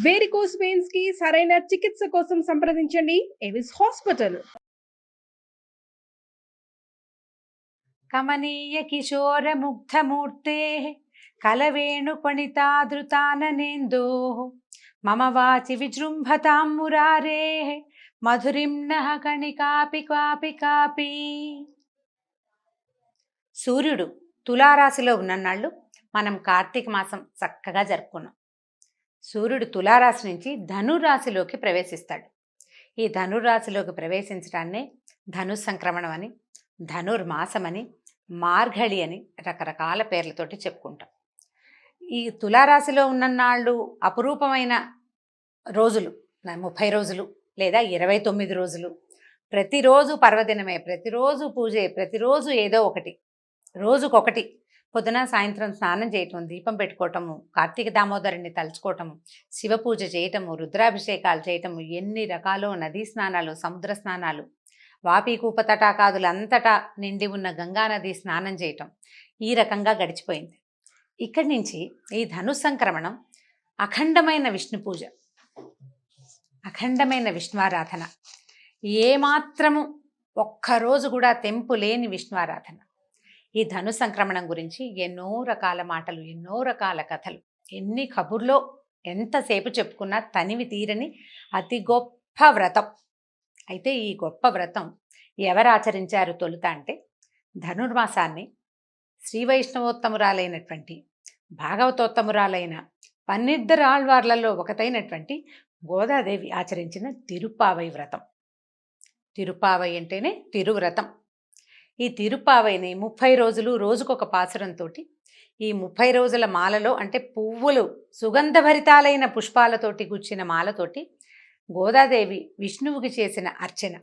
Varicose veins కి సరైన చికిత్స కోసం సంప్రదించండి ఎవిస్ హాస్పిటల్. కమనీయ కిశోర ముగ్ధమూర్తే కలవేణుపణితాదృతాననేందో మమ వాచి విజృంభతాం మురారే మధురిం నః కణికాపి కాపి కాపి. సూర్యుడు తులారాశిలో ఉన్ననాళ్ళు మనం కార్తీక మాసం చక్కగా జరుపుకున్నాం. సూర్యుడు తులారాశి నుంచి ధనురాశిలోకి ప్రవేశిస్తాడు. ఈ ధనురాశిలోకి ప్రవేశించడాన్నే ధను సంక్రమణం అని, ధనుర్మాసం అని, మార్గళి అని రకరకాల పేర్లతోటి చెప్పుకుంటాం. ఈ తులారాశిలో ఉన్ననాళ్ళు అపురూపమైన రోజులు 30 రోజులు లేదా 29 రోజులు. ప్రతిరోజు పర్వదినమే, ప్రతిరోజు పూజే, ప్రతిరోజు ఏదో ఒకటి, రోజుకొకటి. పొద్దున సాయంత్రం స్నానం చేయటం, దీపం పెట్టుకోవటము, కార్తీక దామోదరుని తలుచుకోవటము, శివ పూజ చేయటము, రుద్రాభిషేకాలు చేయటము, ఎన్ని రకాలో నదీ స్నానాలు, సముద్ర స్నానాలు, వాపి కూప తటాకాదులు అంతటా నిండి ఉన్న గంగానది స్నానం చేయటం, ఈ రకంగా గడిచిపోయింది. ఇక్కడి నుంచి ఈ ధను సంక్రమణం అఖండమైన విష్ణు పూజ, అఖండమైన విష్ణువారాధన, ఏమాత్రము ఒక్కరోజు కూడా తెంపు లేని విష్ణువారాధన. ఈ ధను సంక్రమణం గురించి ఎన్నో రకాల మాటలు, ఎన్నో రకాల కథలు, ఎన్ని కబుర్లో ఎంతసేపు చెప్పుకున్నా తనివి తీరని అతి గొప్ప వ్రతం. అయితే ఈ గొప్ప వ్రతం ఎవరు ఆచరించారు తొలుత అంటే, ధనుర్మాసాన్ని శ్రీ వైష్ణవోత్తమురాలైనటువంటి భాగవతోత్తమురాలైన 12 ఆళ్వార్లలో ఒకటైనటువంటి గోదాదేవి ఆచరించిన తిరుప్పావై వ్రతం. తిరుప్పావై అంటేనే తిరువ్రతం. ఈ తిరుప్పావైని 30 రోజులు రోజుకొక పాసురంతో, ఈ 30 రోజుల మాలలో అంటే పువ్వులు సుగంధభరితాలైన పుష్పాలతోటి గుచ్చిన మాలతోటి గోదాదేవి విష్ణువుకి చేసిన అర్చన,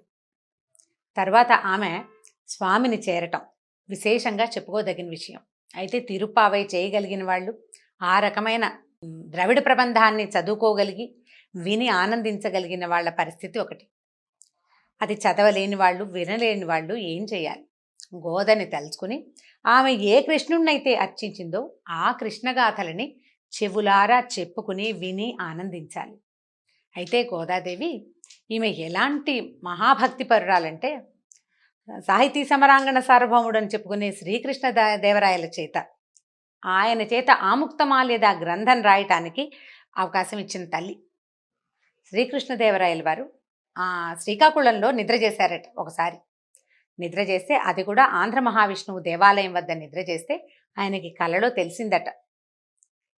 తర్వాత ఆమె స్వామిని చేరటం విశేషంగా చెప్పుకోదగిన విషయం. అయితే తిరుప్పావై చేయగలిగిన వాళ్ళు, ఆ రకమైన ద్రవిడ ప్రబంధాన్ని చదువుకోగలిగి విని ఆనందించగలిగిన వాళ్ళ పరిస్థితి ఒకటి. అది చదవలేని వాళ్ళు, వినలేని వాళ్ళు ఏం చేయాలి? గోదని తలుచుకుని ఆమె ఏ కృష్ణుణ్ణైతే అర్చించిందో ఆ కృష్ణగాథలని చెవులారా చెప్పుకుని విని ఆనందించాలి. అయితే గోదాదేవి ఈమె ఎలాంటి మహాభక్తి పరురాలంటే, సాహితీ సమరాంగణ సార్వభౌముడు అని చెప్పుకునే శ్రీకృష్ణ దేవరాయల చేత, ఆయన చేత ఆముక్తమాల్యద గ్రంథం రాయటానికి అవకాశం ఇచ్చిన తల్లి. శ్రీకృష్ణదేవరాయల వారు శ్రీకాకుళంలో నిద్ర చేశారట ఒకసారి. నిద్ర చేస్తే, అది కూడా ఆంధ్ర మహావిష్ణువు దేవాలయం వద్ద నిద్ర చేస్తే ఆయనకి కలలో తెలిసిందట,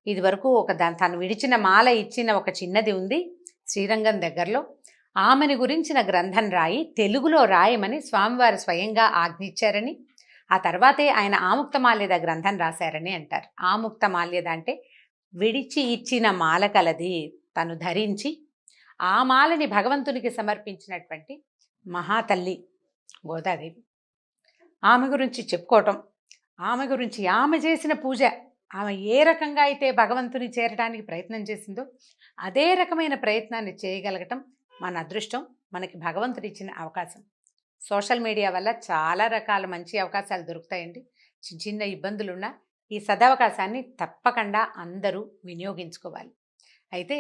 ఇది వరకు తను విడిచిన మాల ఇచ్చిన ఒక చిన్నది ఉంది శ్రీరంగం దగ్గరలో, ఆమెను గురించిన గ్రంథం రాయి తెలుగులో రాయమని స్వామివారు స్వయంగా ఆజ్ఞించారని, ఆ తర్వాతే ఆయన ఆముక్తమాల్యద గ్రంథం రాశారని అంటారు. ఆముక్తమాల్యద అంటే విడిచి ఇచ్చిన మాల కలది, తను ధరించి ఆ మాలని భగవంతునికి సమర్పించినటువంటి మహాతల్లి గోదాదేవి. ఆమె గురించి చెప్పుకోవటం, ఆమె గురించి, ఆమె చేసిన పూజ, ఆమె ఏ రకంగా అయితే భగవంతుని చేరడానికి ప్రయత్నం చేసిందో అదే రకమైన ప్రయత్నాన్ని చేయగలగటం మన అదృష్టం, మనకి భగవంతుడు ఇచ్చిన అవకాశం. సోషల్ మీడియా వల్ల చాలా రకాల మంచి అవకాశాలు దొరుకుతాయండి. చిన్న చిన్న ఇబ్బందులున్నా ఈ సదవకాశాన్ని తప్పకుండా అందరూ వినియోగించుకోవాలి. అయితే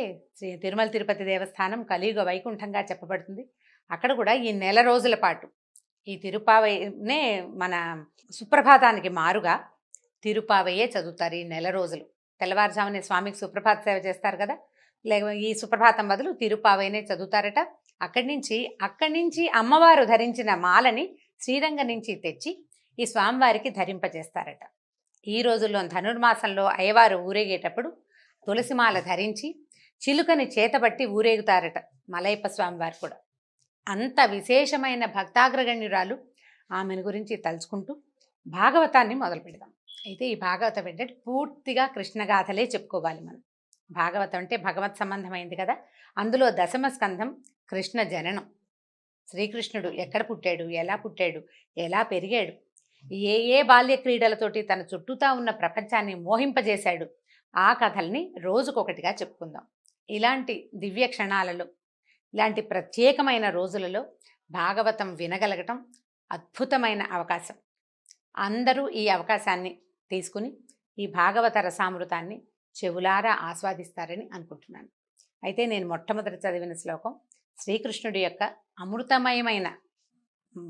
తిరుమల తిరుపతి దేవస్థానం కలియుగ వైకుంఠంగా చెప్పబడుతుంది. అక్కడ కూడా ఈ నెల రోజుల పాటు ఈ తిరుప్పావైనే మన సుప్రభాతానికి మారుగా తిరుప్పావయ్యే చదువుతారు. ఈ నెల రోజులు తెల్లవారుజామునే స్వామికి సుప్రభాత సేవ చేస్తారు కదా, లేక ఈ సుప్రభాతం బదులు తిరుప్పావైనే చదువుతారట. అక్కడి నుంచి అమ్మవారు ధరించిన మాలని శ్రీరంగం నుంచి తెచ్చి ఈ స్వామివారికి ధరింపజేస్తారట. ఈ రోజుల్లో ధనుర్మాసంలో అయ్యవారు ఊరేగేటప్పుడు తులసిమాల ధరించి చిలుకని చేతబట్టి ఊరేగుతారట మలయప్ప స్వామివారు కూడా. అంత విశేషమైన భక్తాగ్రగణ్యురాలు. ఆమెను గురించి తలుచుకుంటూ భాగవతాన్ని మొదలు పెడదాం. అయితే ఈ భాగవతం ఏంటంటే పూర్తిగా కృష్ణగాథలే చెప్పుకోవాలి మనం. భాగవతం అంటే భగవత్ సంబంధమైంది కదా. అందులో దశమ స్కంధం కృష్ణ జననం. శ్రీకృష్ణుడు ఎక్కడ పుట్టాడు, ఎలా పుట్టాడు, ఎలా పెరిగాడు, ఏ బాల్య క్రీడలతోటి తన చుట్టూతా ఉన్న ప్రపంచాన్ని మోహింపజేశాడు, ఆ కథల్ని రోజుకొకటిగా చెప్పుకుందాం. ఇలాంటి దివ్య క్షణాలలో, ఇలాంటి ప్రత్యేకమైన రోజులలో భాగవతం వినగలగటం అద్భుతమైన అవకాశం. అందరూ ఈ అవకాశాన్ని తీసుకుని ఈ భాగవత రసామృతాన్ని చెవులారా ఆస్వాదిస్తారని అనుకుంటున్నాను. అయితే నేను మొట్టమొదటి చదివిన శ్లోకం శ్రీకృష్ణుడి యొక్క అమృతమయమైన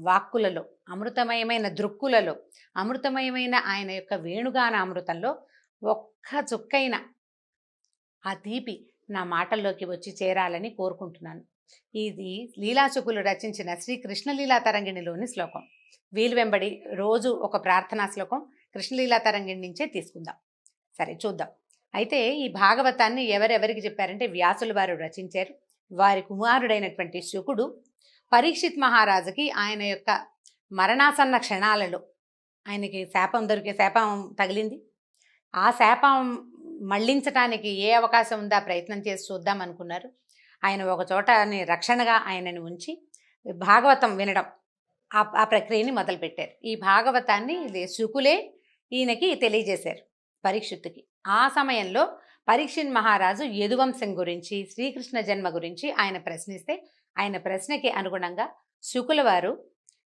వాక్కులలో, అమృతమయమైన దృక్కులలో, అమృతమయమైన ఆయన యొక్క వేణుగాన అమృతంలో ఒక్క చుక్కైన ఆ తీపి నా మాటల్లోకి వచ్చి చేరాలని కోరుకుంటున్నాను. ఇది లీలాశుకులు రచించిన శ్రీ కృష్ణలీలా తరంగిణిలోని శ్లోకం. వీలు వెంబడి రోజు ఒక ప్రార్థనా శ్లోకం కృష్ణలీలా తరంగిణి నుంచే తీసుకుందాం. సరే చూద్దాం. అయితే ఈ భాగవతాన్ని ఎవరెవరికి చెప్పారంటే వ్యాసులు వారు రచించారు. వారి కుమారుడైనటువంటి శుకుడు పరీక్షిత్ మహారాజుకి ఆయన యొక్క మరణాసన్న క్షణాలలో ఆయనకి శాపం తగిలింది. ఆ శాపం మళ్లించటానికి ఏ అవకాశం ఉందా ప్రయత్నం చేసి చూద్దాం అనుకున్నారు. ఆయన ఒక చోటని రక్షణగా ఆయనను ఉంచి భాగవతం వినడం ఆ ప్రక్రియని మొదలుపెట్టారు. ఈ భాగవతాన్ని శుకులే ఈయనకి తెలియజేశారు పరీక్షిత్తుకి. ఆ సమయంలో పరీక్షిత్ మహారాజు యదువంశం గురించి, శ్రీకృష్ణ జన్మ గురించి ఆయన ప్రశ్నిస్తే ఆయన ప్రశ్నకి అనుగుణంగా శుకుల వారు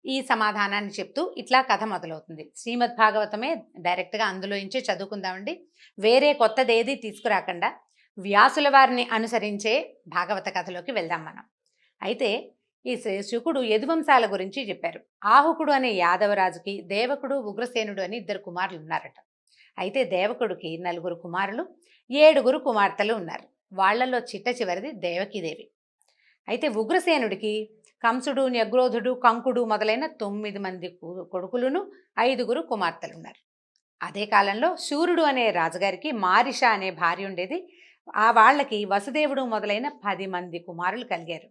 ఈ సమాధానాన్ని చెప్తూ ఇట్లా కథ మొదలవుతుంది. శ్రీమద్ భాగవతమే డైరెక్ట్గా అందులో నుంచే చదువుకుందామండి. వేరే కొత్తదేది తీసుకురాకుండా వ్యాసుల వారిని అనుసరించే భాగవత కథలోకి వెళ్దాం మనం. అయితే ఈ శుకుడు యదువంశాల గురించి చెప్పారు. ఆహుకుడు అనే యాదవరాజుకి దేవకుడు, ఉగ్రసేనుడు అని 2 కుమారులు ఉన్నారట. అయితే దేవకుడికి 4 కుమారులు, 7 కుమార్తెలు ఉన్నారు. వాళ్లలో చిట్ట చివరిది దేవకీదేవి. అయితే ఉగ్రసేనుడికి కంసుడు, న్యగ్రోధుడు, కంకుడు మొదలైన 9 మంది కొడుకులను, 5 కుమార్తెలు ఉన్నారు. అదే కాలంలో శూరుడు అనే రాజుగారికి మారిష అనే భార్య ఉండేది. ఆ వాళ్ళకి వసుదేవుడు మొదలైన 10 మంది కుమారులు కలిగారు.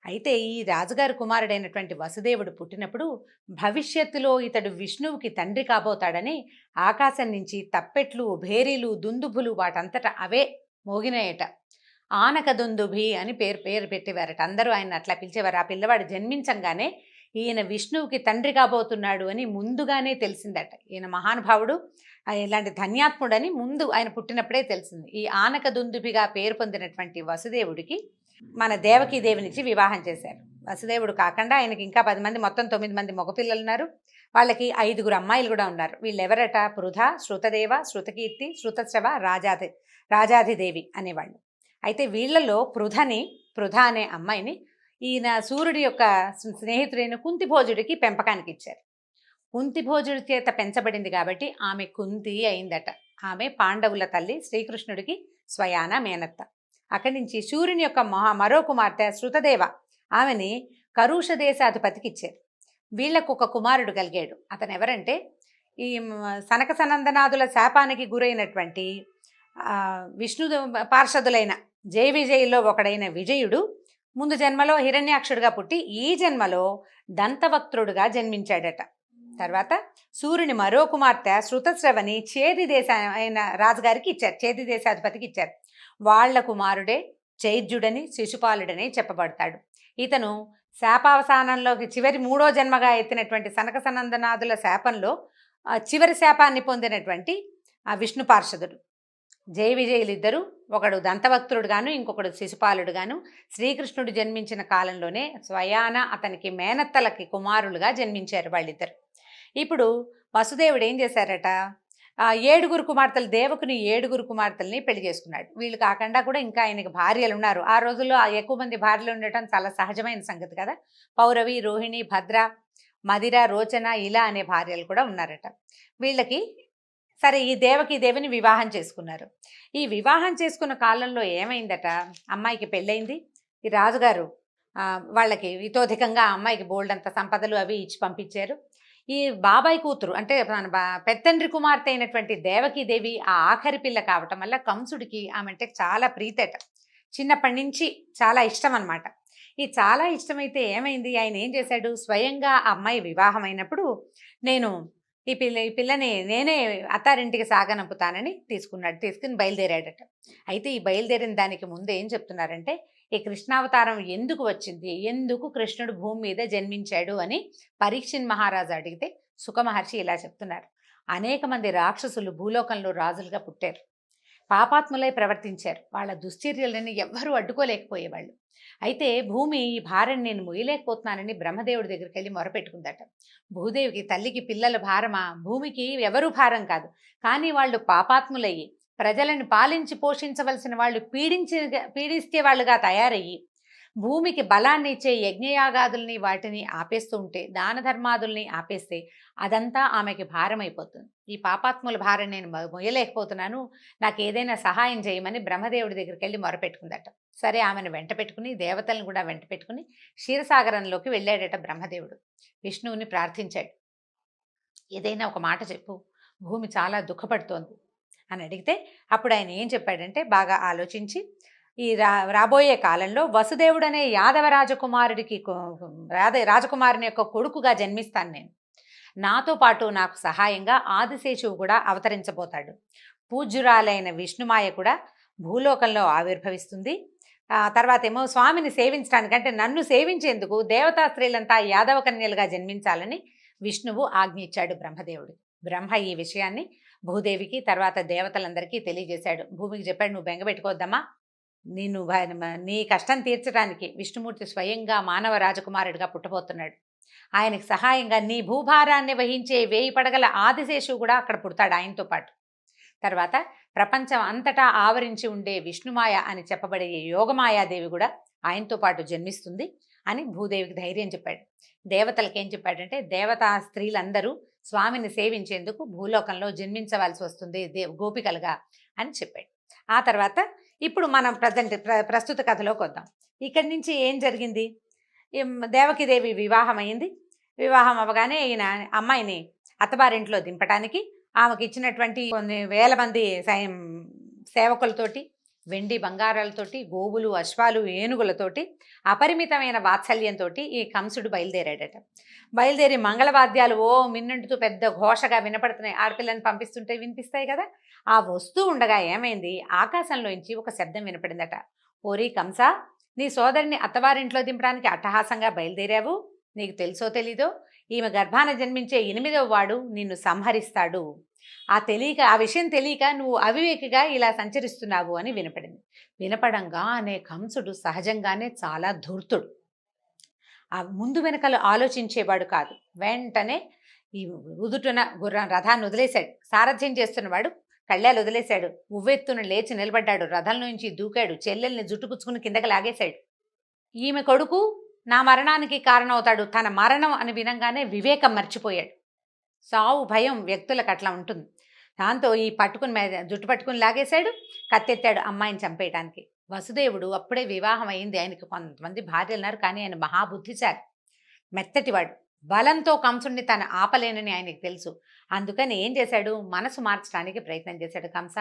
అయితే ఈ రాజుగారి కుమారుడైనటువంటి వసుదేవుడు పుట్టినప్పుడు భవిష్యత్తులో ఇతడు విష్ణువుకి తండ్రి కాబోతాడని ఆకాశం నుంచి తప్పెట్లు, భేరీలు, దుందుభులు వాటంతటా అవే మోగినాయట. ఆనక దుందుభి అని పేరు పెట్టేవారట. అందరూ ఆయన అట్లా పిలిచేవారు. ఆ పిల్లవాడు జన్మించంగానే ఈయన విష్ణువుకి తండ్రి కాబోతున్నాడు అని ముందుగానే తెలిసిందట. ఈయన మహానుభావుడు, ఇలాంటి ధన్యాత్ముడని ముందు ఆయన పుట్టినప్పుడే తెలిసింది. ఈ ఆనక దుందుభిగా పేరు పొందినటువంటి వసుదేవుడికి మన దేవకీదేవినిచ్చి వివాహం చేశారు. వసుదేవుడు కాకుండా ఆయనకి ఇంకా 10 మంది, మొత్తం 9 మంది మగపిల్లలు ఉన్నారు. వాళ్ళకి 5 అమ్మాయిలు కూడా ఉన్నారు. వీళ్ళెవరట? పృథ, శృతదేవ, శృతకీర్తి, శృతశ్రవ, రాజాధిదేవి అనేవాళ్ళు. అయితే వీళ్లలో పృథ అనే అమ్మాయిని ఈయన సూర్యుడి యొక్క స్నేహితుడైన కుంతిభోజుడికి పెంపకానికి ఇచ్చారు. కుంతిభోజుడి చేత పెంచబడింది కాబట్టి ఆమె కుంతి అయిందట. ఆమె పాండవుల తల్లి, శ్రీకృష్ణుడికి స్వయాన మేనత్త. అక్కడి నుంచి సూర్యుని యొక్క మరో కుమార్తె శృతదేవ, ఆమెని కరుష దేశాధిపతికి ఇచ్చారు. వీళ్లకు ఒక కుమారుడు కలిగాడు. అతను ఎవరంటే ఈ సనక సనందనాదుల శాపానికి గురైనటువంటి విష్ణు పార్షదులైన జయ విజయుల్లో ఒకడైన విజయుడు ముందు జన్మలో హిరణ్యాక్షుడిగా పుట్టి ఈ జన్మలో దంతవక్త్రుడుగా జన్మించాడట. తర్వాత సూర్యుని మరో కుమార్తె శృతశ్రవని చేది అయిన రాజుగారికి ఇచ్చారు, చేది దేశాధిపతికి ఇచ్చారు. వాళ్ల కుమారుడే చైద్యుడని, శిశుపాలుడని చెప్పబడతాడు. ఇతను శాపావసానంలోకి చివరి 3వ జన్మగా ఎత్తినటువంటి సనక సనందనాదుల శాపంలో చివరి శాపాన్ని పొందినటువంటి ఆ విష్ణు పార్షదుడు. జయ విజయులిద్దరూ, ఒకడు దంతవక్త్రుడు గాను, ఇంకొకడు శిశుపాలుడు గాను శ్రీకృష్ణుడు జన్మించిన కాలంలోనే స్వయాన అతనికి మేనత్తలకి కుమారులుగా జన్మించారు వాళ్ళిద్దరు. ఇప్పుడు వసుదేవుడు ఏం చేశారట? 7 కుమార్తెలు, దేవకుని 7 కుమార్తెల్ని పెళ్లి చేసుకున్నాడు. వీళ్ళు కాకుండా కూడా ఇంకా ఆయనకి భార్యలు ఉన్నారు. ఆ రోజుల్లో ఎక్కువ మంది భార్యలు ఉండటం చాలా సహజమైన సంగతి కదా. పౌరవి, రోహిణి, భద్ర, మదిర, రోచన ఇలా అనే భార్యలు కూడా ఉన్నారట. వీళ్ళకి సరే ఈ దేవిని వివాహం చేసుకున్నారు. ఈ వివాహం చేసుకున్న కాలంలో ఏమైందట? అమ్మాయికి పెళ్ళయింది. ఈ రాజుగారు వాళ్ళకి ఇతోధికంగా అమ్మాయికి బోల్డంత సంపదలు అవి ఇచ్చి పంపించారు. ఈ బాబాయ్ కూతురు అంటే పెత్తండ్రి కుమార్తె అయినటువంటి దేవకీదేవి ఆ ఆఖరి పిల్ల కావటం వల్ల కంసుడికి ఆమె అంటే చాలా ప్రీతట. చిన్నప్పటి నుంచి చాలా ఇష్టం అనమాట. ఈ చాలా ఇష్టమైతే ఏమైంది, ఆయన ఏం చేశాడు? స్వయంగా ఆ అమ్మాయి వివాహం అయినప్పుడు నేను ఈ పిల్లని నేనే అత్తారింటికి సాగనంపుతానని తీసుకుని బయలుదేరాడట. అయితే ఈ బయలుదేరిన దానికి ముందు ఏం చెప్తున్నారంటే, ఈ కృష్ణావతారం ఎందుకు వచ్చింది, ఎందుకు కృష్ణుడు భూమి మీద జన్మించాడు అని పరీక్షిత్ మహారాజు అడిగితే సుఖ మహర్షి ఇలా చెప్తున్నారు. అనేక మంది రాక్షసులు భూలోకంలో రాజులుగా పుట్టారు, పాపాత్ములై ప్రవర్తించారు. వాళ్ళ దుశ్చర్యలని ఎవ్వరూ అడ్డుకోలేకపోయేవాళ్ళు. అయితే భూమి ఈ భారం నేను మొయ్యలేకపోతున్నానని బ్రహ్మదేవుడి దగ్గరికి వెళ్ళి మొరపెట్టుకుందట. భూదేవికి, తల్లికి పిల్లల భారమా? భూమికి ఎవరూ భారం కాదు, కానీ వాళ్ళు పాపాత్ములయ్యి ప్రజలను పాలించి పోషించవలసిన వాళ్ళు పీడిస్తే వాళ్ళుగా తయారయ్యి భూమికి బలాన్ని ఇచ్చే యజ్ఞయాగాదుల్ని వాటిని ఆపేస్తూ ఉంటే, దాన ధర్మాదుల్ని ఆపేస్తే అదంతా ఆమెకి భారమైపోతుంది. ఈ పాపాత్ముల భారం నేను మొయ్యలేకపోతున్నాను, నాకు ఏదైనా సహాయం చేయమని బ్రహ్మదేవుడి దగ్గరికి వెళ్ళి మొరపెట్టుకుందట. సరే, ఆమెను వెంట పెట్టుకుని దేవతలను కూడా వెంట పెట్టుకుని క్షీరసాగరంలోకి వెళ్ళాడట బ్రహ్మదేవుడు. విష్ణువుని ప్రార్థించాడు, ఏదైనా ఒక మాట చెప్పు, భూమి చాలా దుఃఖపడుతోంది అని అడిగితే అప్పుడు ఆయన ఏం చెప్పాడంటే, బాగా ఆలోచించి, ఈ రాబోయే కాలంలో వసుదేవుడు అనే యాదవ రాజకుమారుడికి రాజకుమారుని యొక్క కొడుకుగా జన్మిస్తాను నేను. నాతో పాటు నాకు సహాయంగా ఆదిశేషువు కూడా అవతరించబోతాడు. పూజ్యురాలైన విష్ణుమాయ కూడా భూలోకంలో ఆవిర్భవిస్తుంది. తర్వాత ఏమో స్వామిని సేవించడానికి, అంటే నన్ను సేవించేందుకు దేవతా స్త్రీలంతా యాదవ కన్యలుగా జన్మించాలని విష్ణువు ఆజ్ఞ ఇచ్చాడు బ్రహ్మదేవుడు. బ్రహ్మ ఈ విషయాన్ని భూదేవికి తర్వాత దేవతలందరికీ తెలియజేశాడు. భూమికి చెప్పాడు, నువ్వు బెంగపెట్టుకోవద్దమ్మా, నీ కష్టం తీర్చడానికి విష్ణుమూర్తి స్వయంగా మానవ రాజకుమారుడిగా పుట్టబోతున్నాడు. ఆయనకు సహాయంగా నీ భూభారాన్ని వహించే 1000 పడగల ఆదిశేషువు కూడా అక్కడ పుడతాడు ఆయనతో పాటు. తర్వాత ప్రపంచం అంతటా ఆవరించి ఉండే విష్ణుమాయ అని చెప్పబడే యోగమాయాదేవి కూడా ఆయనతో పాటు జన్మిస్తుంది అని భూదేవికి ధైర్యం చెప్పాడు. దేవతలకి ఏం చెప్పాడంటే, దేవతా స్త్రీలందరూ స్వామిని సేవించేందుకు భూలోకంలో జన్మించవలసి వస్తుంది గోపికలుగా అని చెప్పాడు. ఆ తర్వాత ఇప్పుడు మనం ప్రస్తుత కథలోకి వద్దాం. ఇక్కడి నుంచి ఏం జరిగింది? దేవకీదేవి వివాహం అయింది. వివాహం అవ్వగానే ఈయన అమ్మాయిని అత్తవారింట్లో దింపడానికి ఆమెకి ఇచ్చినటువంటి కొన్ని వేల మంది సేవకులతోటి, వెండి బంగారాలతోటి, గోవులు, అశ్వాలు, ఏనుగులతోటి, అపరిమితమైన వాత్సల్యంతో ఈ కంసుడు బయలుదేరాడట. బయలుదేరి మంగళవాద్యాలు మిన్నంటుతూ పెద్ద ఘోషగా వినపడుతున్నాయి. ఆడపిల్లని పంపిస్తుంటే వినిపిస్తాయి కదా. ఆ వస్తూ ఉండగా ఏమైంది, ఆకాశంలోంచి ఒక శబ్దం వినపడిందట. ఓరి కంస, నీ సోదరిని అత్తవారింట్లో దింపడానికి అట్టహాసంగా బయలుదేరావు. నీకు తెలుసో తెలీదో, ఈమె గర్భాన జన్మించే 8వ వాడు నిన్ను సంహరిస్తాడు. ఆ విషయం తెలియక నువ్వు అవివేకిగా ఇలా సంచరిస్తున్నావు అని వినపడింది. వినపడంగానే కంసుడు సహజంగానే చాలా ధూర్తుడు. ఆ ముందు వెనకలు ఆలోచించేవాడు కాదు. వెంటనే ఈ ఉదుటున రథాన్ని వదిలేశాడు. సారథ్యం చేస్తున్నవాడు కళ్ళాలు వదిలేశాడు. ఉవ్వెత్తున లేచి నిలబడ్డాడు. రథం నుంచి దూకాడు. చెల్లెల్ని జుట్టుపుచ్చుకుని కిందకి లాగేశాడు. ఈమె కొడుకు నా మరణానికి కారణమవుతాడు. తన మరణం అని వినంగానే వివేకం మర్చిపోయాడు. సావు భయం వ్యక్తులకు అట్లా ఉంటుంది. దాంతో ఈ జుట్టు పట్టుకుని లాగేశాడు. కత్తెత్తాడు అమ్మాయిని చంపేయడానికి. వసుదేవుడు అప్పుడే వివాహం అయింది. ఆయనకి కొంతమంది భార్యలు ఉన్నారు, కానీ ఆయన మహాబుద్ధిశాలి, మెత్తటివాడు. బలంతో కంసుడిని తను ఆపలేనని ఆయనకి తెలుసు. అందుకని ఏం చేశాడు, మనసు మార్చడానికి ప్రయత్నం చేశాడు. కంస,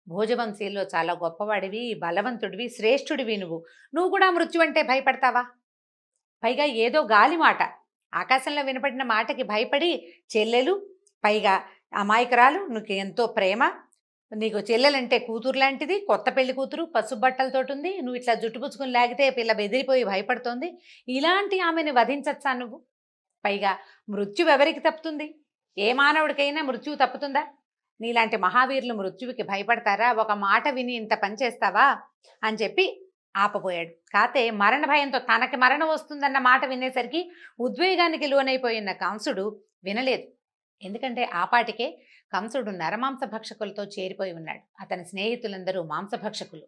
భోజవంశీల్లో చాలా గొప్పవాడివి, బలవంతుడివి, శ్రేష్ఠుడివి. నువ్వు కూడా మృత్యు అంటే భయపడతావా? పైగా ఏదో గాలి మాట, ఆకాశంలో వినపడిన మాటకి భయపడి చెల్లెలు, పైగా అమాయకురాలు, నీకు ఎంతో ప్రేమ, నీకు చెల్లెలంటే కూతురు లాంటిది, కొత్త పెళ్లి కూతురు, పసుపు బట్టలతోటి ఉంది, నువ్వు ఇట్లా జుట్టుపుచ్చుకుని లాగితే పిల్ల బెదిరిపోయి భయపడుతోంది. ఇలాంటి ఆమెను వధించచ్చా నువ్వు? పైగా మృత్యు ఎవరికి తప్పుతుంది? ఏ మానవుడికైనా మృత్యువు తప్పుతుందా? నీలాంటి మహావీరులు మృత్యువుకి భయపడతారా? ఒక మాట విని ఇంత పని చేస్తావా అని చెప్పి ఆపబోయాడు. కాతే మరణ భయంతో తనకి మరణం వస్తుందన్న మాట వినేసరికి ఉద్వేగానికి లోనైపోయిన కంసుడు వినలేదు. ఎందుకంటే ఆపాటికే కంసుడు నరమాంస భక్షకులతో చేరిపోయి ఉన్నాడు. అతని స్నేహితులందరూ మాంసభక్షకులు.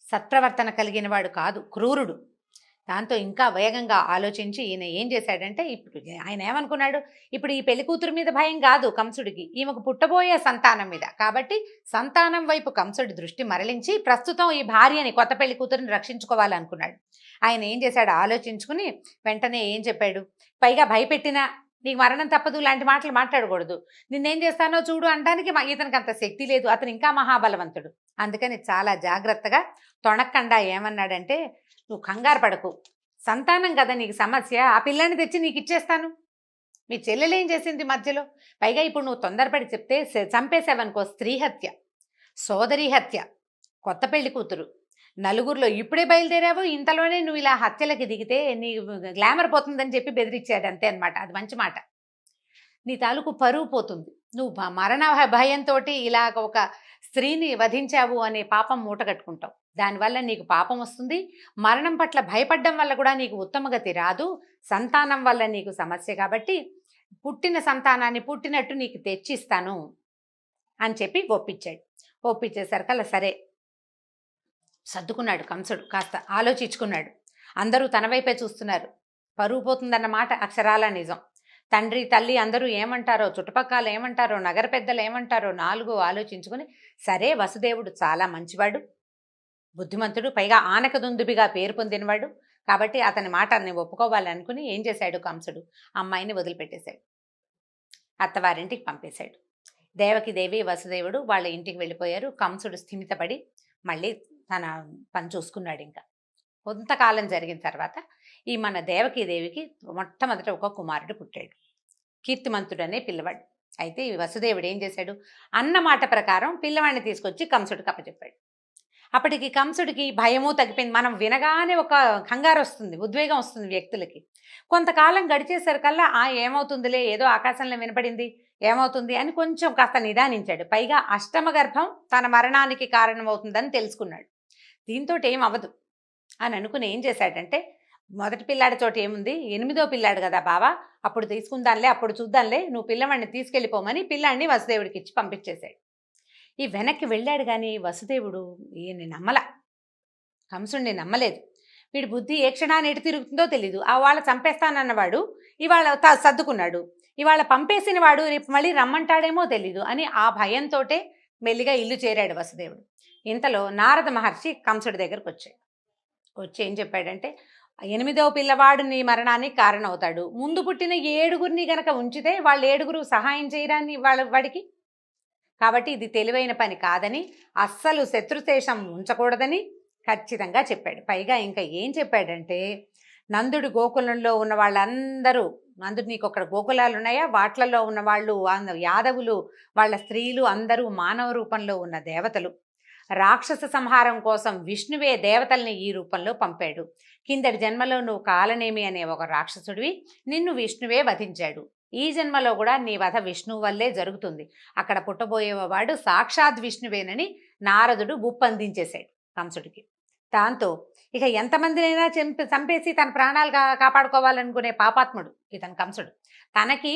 సత్ప్రవర్తన కలిగిన వాడు కాదు, క్రూరుడు. దాంతో ఇంకా వేగంగా ఆలోచించి ఈయన ఏం చేశాడంటే, ఇప్పుడు ఆయన ఏమనుకున్నాడు, ఇప్పుడు ఈ పెళ్లి కూతురు మీద భయం కాదు కంసుడికి, ఈమెకు పుట్టబోయే సంతానం మీద. కాబట్టి సంతానం వైపు కంసుడి దృష్టి మరలించి ప్రస్తుతం ఈ భార్యని, కొత్త పెళ్లి కూతురిని రక్షించుకోవాలనుకున్నాడు. ఆయన ఏం చేశాడు, ఆలోచించుకుని వెంటనే ఏం చెప్పాడు, పైగా భయపెట్టినా నీకు మరణం తప్పదు లాంటి మాటలు మాట్లాడకూడదు, నిన్నేం చేస్తానో చూడు అనడానికి ఇతనికి అంత శక్తి లేదు, అతను ఇంకా మహాబలవంతుడు. అందుకని చాలా జాగ్రత్తగా తొణక్కండా ఏమన్నాడంటే, నువ్వు కంగారు పడకు, సంతానం కదా నీకు సమస్య, ఆ పిల్లని తెచ్చి నీకు ఇచ్చేస్తాను. మీ చెల్లెలేం చేసింది మధ్యలో? పైగా ఇప్పుడు నువ్వు తొందరపడి చెప్తే చంపేసావనుకో, స్త్రీ హత్య, సోదరి హత్య, కొత్త పెళ్లి కూతురు, నలుగురిలో ఇప్పుడే బయలుదేరావు, ఇంతలోనే నువ్వు ఇలా హత్యలకి దిగితే నీ గ్లామర్ పోతుందని చెప్పి బెదిరించాడు. అంతే అనమాట. అది మంచి మాట. నీ తాలూకు పరువు పోతుంది. నువ్వు మరణ భయంతో ఇలా ఒక స్త్రీని వధించావు అనే పాపం మూటగట్టుకుంటావు. దానివల్ల నీకు పాపం వస్తుంది. మరణం పట్ల భయపడడం వల్ల కూడా నీకు ఉత్తమగతి రాదు. సంతానం వల్ల నీకు సమస్య. కాబట్టి పుట్టిన సంతానాన్ని పుట్టినట్టు నీకు తెచ్చిస్తాను అని చెప్పి ఒప్పించాడు. ఒప్పించేసరికల్లా సరే సర్దుకున్నాడు కంసుడు. కాస్త ఆలోచించుకున్నాడు. అందరూ తన వైపే చూస్తున్నారు. పరువు పోతుందన్న మాట అక్షరాల నిజం. తండ్రి తల్లి అందరూ ఏమంటారో, చుట్టుపక్కల ఏమంటారో, నగర పెద్దలు ఏమంటారో నాలుగు ఆలోచించుకుని సరే వసుదేవుడు చాలా మంచివాడు, బుద్ధిమంతుడు, పైగా ఆనకదుందుబిగా పేరు పొందినవాడు కాబట్టి అతని మాట ఒప్పుకోవాలనుకుని ఏం చేశాడు కంసుడు, అమ్మాయిని వదిలిపెట్టేశాడు. అత్తవారింటికి పంపేశాడు. దేవకిదేవి వసుదేవుడు వాళ్ళ ఇంటికి వెళ్ళిపోయారు. కంసుడు స్థిమితపడి మళ్ళీ తన పని చూసుకున్నాడు. ఇంకా కొంతకాలం జరిగిన తర్వాత ఈ మన దేవకీదేవికి మొట్టమొదట ఒక కుమారుడు పుట్టాడు. కీర్తిమంతుడనే పిల్లవాడు. అయితే ఈ వసుదేవుడు ఏం చేశాడు, అన్న మాట ప్రకారం పిల్లవాడిని తీసుకొచ్చి కంసుడికి అప్పచెప్పాడు. అప్పటికి కంసుడికి భయము తగ్గిపోయింది. మనం వినగానే ఒక కంగారు వస్తుంది, ఉద్వేగం వస్తుంది వ్యక్తులకి. కొంతకాలం గడిచేసరికల్లా ఏమవుతుందిలే, ఏదో ఆకాశంలో వినపడింది, ఏమవుతుంది అని కొంచెం కాస్త నిదానించాడు. పైగా అష్టమ గర్భం తన మరణానికి కారణమవుతుందని తెలుసుకున్నాడు. దీంతో ఏం అవ్వదు అని అనుకుని ఏం చేశాడంటే, మొదటి పిల్లాడి చోట ఏముంది, 8వ పిల్లాడు కదా బావా, అప్పుడు తీసుకుందాంలే, అప్పుడు చూద్దాంలే, నువ్వు పిల్లవాడిని తీసుకెళ్ళిపోమని పిల్లాడిని వసుదేవుడికి ఇచ్చి పంపించేశాడు. ఈ వెనక్కి వెళ్ళాడు కానీ వసుదేవుడు ఈయన్ని నమ్మల, కంసుడిని నమ్మలేదు. వీడి బుద్ధి ఏ క్షణాన్ని ఎటు తిరుగుతుందో తెలీదు. వాళ్ళ చంపేస్తానన్నవాడు ఇవాళ సర్దుకున్నాడు, ఇవాళ పంపేసిన వాడు రేపు మళ్ళీ రమ్మంటాడేమో తెలీదు అని ఆ భయంతో మెల్లిగా ఇల్లు చేరాడు వసుదేవుడు. ఇంతలో నారద మహర్షి కంసుడి దగ్గరకు వచ్చాడు. వచ్చి ఏం చెప్పాడంటే, 8వ పిల్లవాడు నీ మరణానికి కారణం అవుతాడు, ముందు పుట్టిన 7గురిని గనక ఉంచితే వాళ్ళు 7గురు సహాయం చేయరాని వాడికి, కాబట్టి ఇది తెలివైన పని కాదని, అస్సలు శత్రుశేషం ఉంచకూడదని ఖచ్చితంగా చెప్పాడు. పైగా ఇంకా ఏం చెప్పాడంటే, నందుడు గోకులంలో ఉన్న వాళ్ళందరూ, నందుడు నీకు అక్కడ గోకులాలు ఉన్నాయా, వాట్లలో ఉన్న వాళ్ళు యాదవులు, వాళ్ళ స్త్రీలు అందరూ మానవ రూపంలో ఉన్న దేవతలు. రాక్షస సంహారం కోసం విష్ణువే దేవతల్ని ఈ రూపంలో పంపాడు. కిందటి జన్మలో నువ్వు కాలనేమి అనే ఒక రాక్షసుడివి, నిన్ను విష్ణువే వధించాడు. ఈ జన్మలో కూడా నీ వధ విష్ణువు వల్లే జరుగుతుంది. అక్కడ పుట్టబోయేవాడు సాక్షాత్ విష్ణువేనని నారదుడు గుప్పందించేశాడు కంసుడికి. దాంతో ఇక ఎంతమందినైనా చంపేసి తన ప్రాణాలు కాపాడుకోవాలనుకునే పాపాత్ముడు ఇతను కంసుడు. తనకి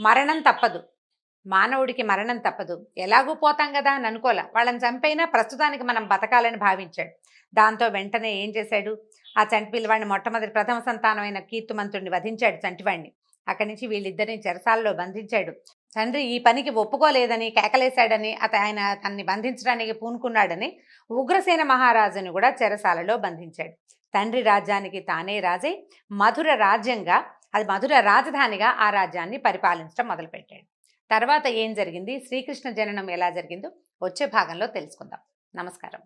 మరణం తప్పదు, మానవుడికి మరణం తప్పదు, ఎలాగూ పోతాం కదా అని అనుకోలే. వాళ్ళని చంపైనా ప్రస్తుతానికి మనం బతకాలని భావించాడు. దాంతో వెంటనే ఏం చేశాడు, ఆ చంటి పిల్లవాడిని మొట్టమొదటి ప్రథమ సంతానమైన కీర్తిమంతుడిని వధించాడు, చంటివాడిని. అక్కడి నుంచి వీళ్ళిద్దరిని చెరసాలలో బంధించాడు. తండ్రి ఈ పనికి ఒప్పుకోలేదని కేకలేశాడని, ఆయన తన్ని బంధించడానికి పూనుకున్నాడని ఉగ్రసేన మహారాజుని కూడా చెరసాలలో బంధించాడు. తండ్రి రాజ్యానికి తానే రాజై మధుర రాజ్యంగా, అది మధుర రాజధానిగా ఆ రాజ్యాన్ని పరిపాలించడం మొదలుపెట్టాడు. తర్వాత ఏం జరిగింది, శ్రీకృష్ణ జననం ఎలా జరిగిందో వచ్చే భాగంలో తెలుసుకుందాం. నమస్కారం.